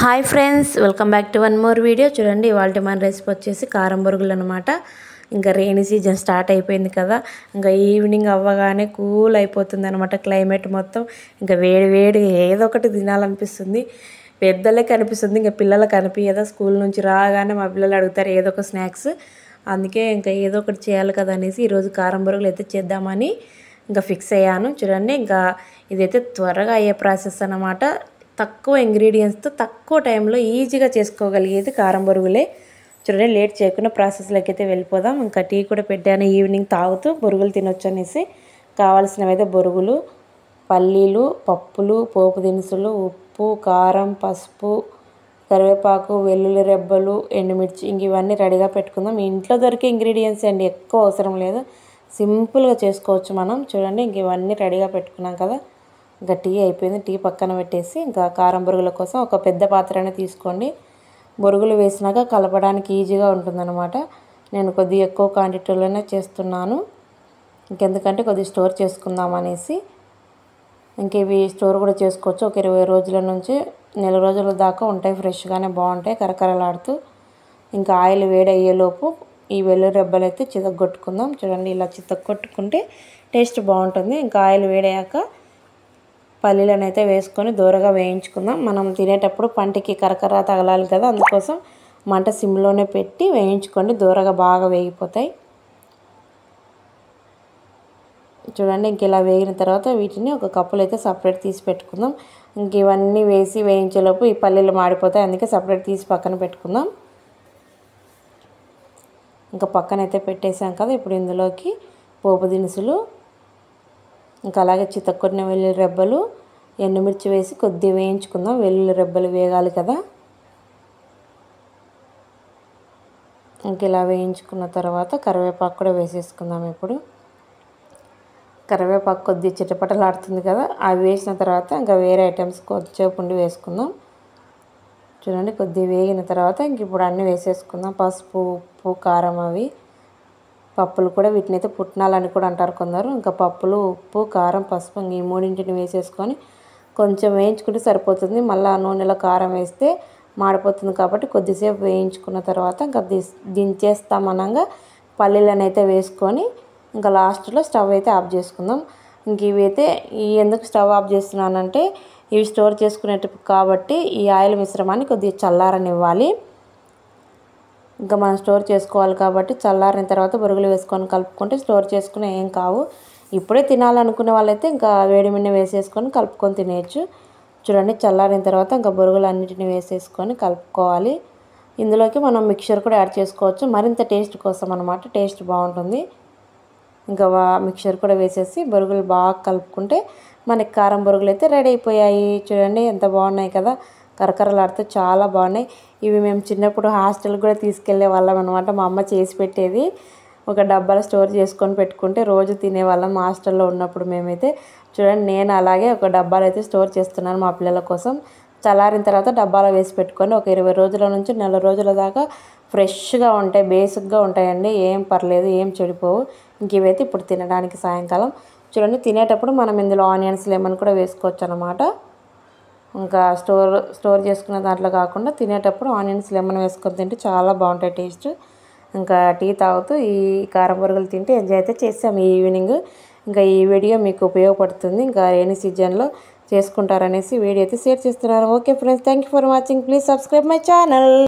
Hi friends, welcome back to one more video. చూడండి, ఇవాళ మన రెసిపీ వచ్చేసి కారం బొరుగులు అనమాట. ఇంకా రెయినీ సీజన్ స్టార్ట్ అయిపోయింది కదా, ఇంకా ఈవినింగ్ అవ్వగానే కూల్ అయిపోతుంది అనమాట క్లైమేట్ మొత్తం. ఇంకా వేడి వేడి ఏదో ఒకటి తినాలనిపిస్తుంది. పెద్దలకి అనిపిస్తుంది, ఇంకా పిల్లలకి అనిపించదా. స్కూల్ నుంచి రాగానే మా పిల్లలు అడుగుతారు ఏదో ఒక స్నాక్స్. అందుకే ఇంకా ఏదో ఒకటి చేయాలి కదా అనేసి ఈరోజు కారం బొరుగులు అయితే చేద్దామని ఇంకా ఫిక్స్ అయ్యాను. చూడండి, ఇంకా ఇదైతే త్వరగా అయ్యే ప్రాసెస్ అన్నమాట. తక్కువ ఇంగ్రీడియంట్స్తో తక్కువ టైంలో ఈజీగా చేసుకోగలిగేది కారం బొరుగులే. చూడండి, లేట్ చేయకుండా ప్రాసెస్లోకి అయితే వెళ్ళిపోదాం. ఇంకా టీ కూడా పెట్టాను, ఈవినింగ్ తాగుతూ బొరుగులు తినొచ్చు అనేసి. కావాల్సినవి అయితే బొరుగులు, పల్లీలు, పప్పులు, పోపు దినుసులు, ఉప్పు, కారం, పసుపు, కరివేపాకు, వెల్లుల్లి రెబ్బలు, ఎండుమిర్చి, ఇంక ఇవన్నీ రెడీగా పెట్టుకుందాం. ఇంట్లో దొరికే ఇంగ్రీడియంట్స్ అండి, ఎక్కువ అవసరం లేదు, సింపుల్గా చేసుకోవచ్చు మనం. చూడండి, ఇంక ఇవన్నీ రెడీగా పెట్టుకున్నాం కదా. ఇంకా టీ అయిపోయింది, టీ పక్కన పెట్టేసి ఇంకా కారం బొరుగుల కోసం ఒక పెద్ద పాత్రనే తీసుకోండి. బొరుగులు వేసినాక కలపడానికి ఈజీగా ఉంటుందన్నమాట. నేను కొద్దిగా ఎక్కువ క్వాంటిటీలోనే చేస్తున్నాను, ఇంకెందుకంటే కొద్దిగా స్టోర్ చేసుకుందాం అనేసి. ఇంక ఇవి స్టోర్ కూడా చేసుకోవచ్చు, ఒక 20 రోజుల నుంచి నెల రోజుల దాకా ఉంటాయి, ఫ్రెష్గానే బాగుంటాయి కరకరలాడుతూ. ఇంకా ఆయిల్ వేడి అయ్యేలోపు ఈ వెల్లుల్లి రెబ్బలు అయితే చితగొట్టుకుందాం. చూడండి, ఇలా చితగొట్టుకుంటే టేస్ట్ బాగుంటుంది. ఇంకా ఆయిల్ వేడయ్యాక పల్లీలను అయితే వేసుకొని దూరగా వేయించుకుందాం. మనం తినేటప్పుడు పంటికి కరకర తగలాలి కదా, అందుకోసం మంట సిమ్లోనే పెట్టి వేయించుకోండి, దూరగా బాగా వేగిపోతాయి. చూడండి, ఇంక ఇలా వేగిన తర్వాత వీటిని ఒక కప్పులో అయితే సపరేట్ తీసి పెట్టుకుందాం. ఇంక ఇవన్నీ వేసి వేయించేలోపు ఈ పల్లీలు మాడిపోతాయి, అందుకే సపరేట్ తీసి పక్కన పెట్టుకుందాం. ఇంకా పక్కన అయితే పెట్టేసాం కదా. ఇప్పుడు ఇందులోకి పోపు దినుసులు, ఇంకా అలాగే చితక్కొట్టిన వెల్లుల్లి రెబ్బలు, ఎండుమిర్చి వేసి కొద్దిగా వేయించుకుందాం. వెల్లుల్లి రెబ్బలు వేగాలి కదా. ఇంక ఇలా వేయించుకున్న తర్వాత కరివేపాకు కూడా వేసేసుకుందాం. ఇప్పుడు కరివేపాకు కొద్దిగా చిటపటలాడుతుంది కదా, అవి వేసిన తర్వాత ఇంకా వేరే ఐటమ్స్ కొద్దిసేపు ఉండి వేసుకుందాం. చూడండి, కొద్దిగా వేగిన తర్వాత ఇంక ఇప్పుడు అన్నీ వేసేసుకుందాం. పసుపు, ఉప్పు, కారం, అవి పప్పులు కూడా, వీటిని అయితే పుట్నాలని కూడా అంటారు కొందరు. ఇంకా పప్పులు, ఉప్పు, కారం, పసుపు, ఈ మూడింటిని వేసేసుకొని కొంచెం వేయించుకుంటే సరిపోతుంది. మళ్ళీ నూనెలో కారం వేస్తే మాడిపోతుంది కాబట్టి కొద్దిసేపు వేయించుకున్న తర్వాత ఇంకా దించేస్తామనగా పల్లీలను అయితే వేసుకొని ఇంకా లాస్ట్లో స్టవ్ అయితే ఆఫ్ చేసుకుందాం. ఇంక ఇవైతే ఎందుకు స్టవ్ ఆఫ్ చేస్తున్నానంటే ఇవి స్టోర్ చేసుకునేటప్పుడు కాబట్టి ఈ ఆయిల్ మిశ్రమాన్ని కొద్దిగా చల్లారనివ్వాలి. ఇంకా మనం స్టోర్ చేసుకోవాలి కాబట్టి చల్లారిన తర్వాత బొరుగులు వేసుకొని కలుపుకుంటే స్టోర్ చేసుకుని ఏం కావు. ఇప్పుడే తినాలనుకునే వాళ్ళైతే ఇంకా వేడి మీద వేసేసుకొని కలుపుకొని తినేయచ్చు. చూడండి, చల్లారిన తర్వాత ఇంకా బొరుగులు అన్నిటిని వేసేసుకొని కలుపుకోవాలి. ఇందులోకి మనం మిక్చర్ కూడా యాడ్ చేసుకోవచ్చు, మరింత టేస్ట్ కోసం అనమాట, టేస్ట్ బాగుంటుంది. ఇంకా మిక్చర్ కూడా వేసేసి బొరుగులు బాగా కలుపుకుంటే మనకి కారం బొరుగులు అయితే రెడీ అయిపోయాయి. చూడండి, ఎంత బాగున్నాయి కదా, కరకరలాడితే చాలా బాగున్నాయి. ఇవి మేము చిన్నప్పుడు హాస్టల్కి కూడా తీసుకెళ్లే వాళ్ళం అనమాట. మా అమ్మ చేసి పెట్టేది, ఒక డబ్బాలో స్టోర్ చేసుకొని పెట్టుకుంటే రోజు తినేవాళ్ళం హాస్టల్లో ఉన్నప్పుడు మేమైతే. చూడండి, నేను అలాగే ఒక డబ్బాలో అయితే స్టోర్ చేస్తున్నాను మా పిల్లల కోసం. చల్లారిన తర్వాత డబ్బాలో వేసి పెట్టుకొని ఒక 20 రోజుల నుంచి నెల రోజుల దాకా ఫ్రెష్గా ఉంటాయి, బేసిక్గా ఉంటాయండి, ఏం పర్లేదు, ఏం చెడిపోవు. ఇంక ఇవైతే ఇప్పుడు తినడానికి సాయంకాలం. చూడండి, తినేటప్పుడు మనం ఇందులో ఆనియన్స్, లెమన్ కూడా వేసుకోవచ్చు అనమాట. ఇంకా స్టోర్ చేసుకున్న దాంట్లో కాకుండా తినేటప్పుడు ఆనియన్స్, లెమన్ వేసుకొని తింటే చాలా బాగుంటాయి టేస్ట్. ఇంకా టీ తాగుతూ ఈ కారం బొరుగులు తింటే ఎంజాయ్ అయితే చేసాము ఈ ఈవినింగ్. ఇంకా ఈ వీడియో మీకు ఉపయోగపడుతుంది, ఇంకా రెయినీ సీజన్లో చేసుకుంటారనేసి వీడియో అయితే షేర్ చేస్తున్నాను. Okay friends, thank you for watching. Please subscribe my channel.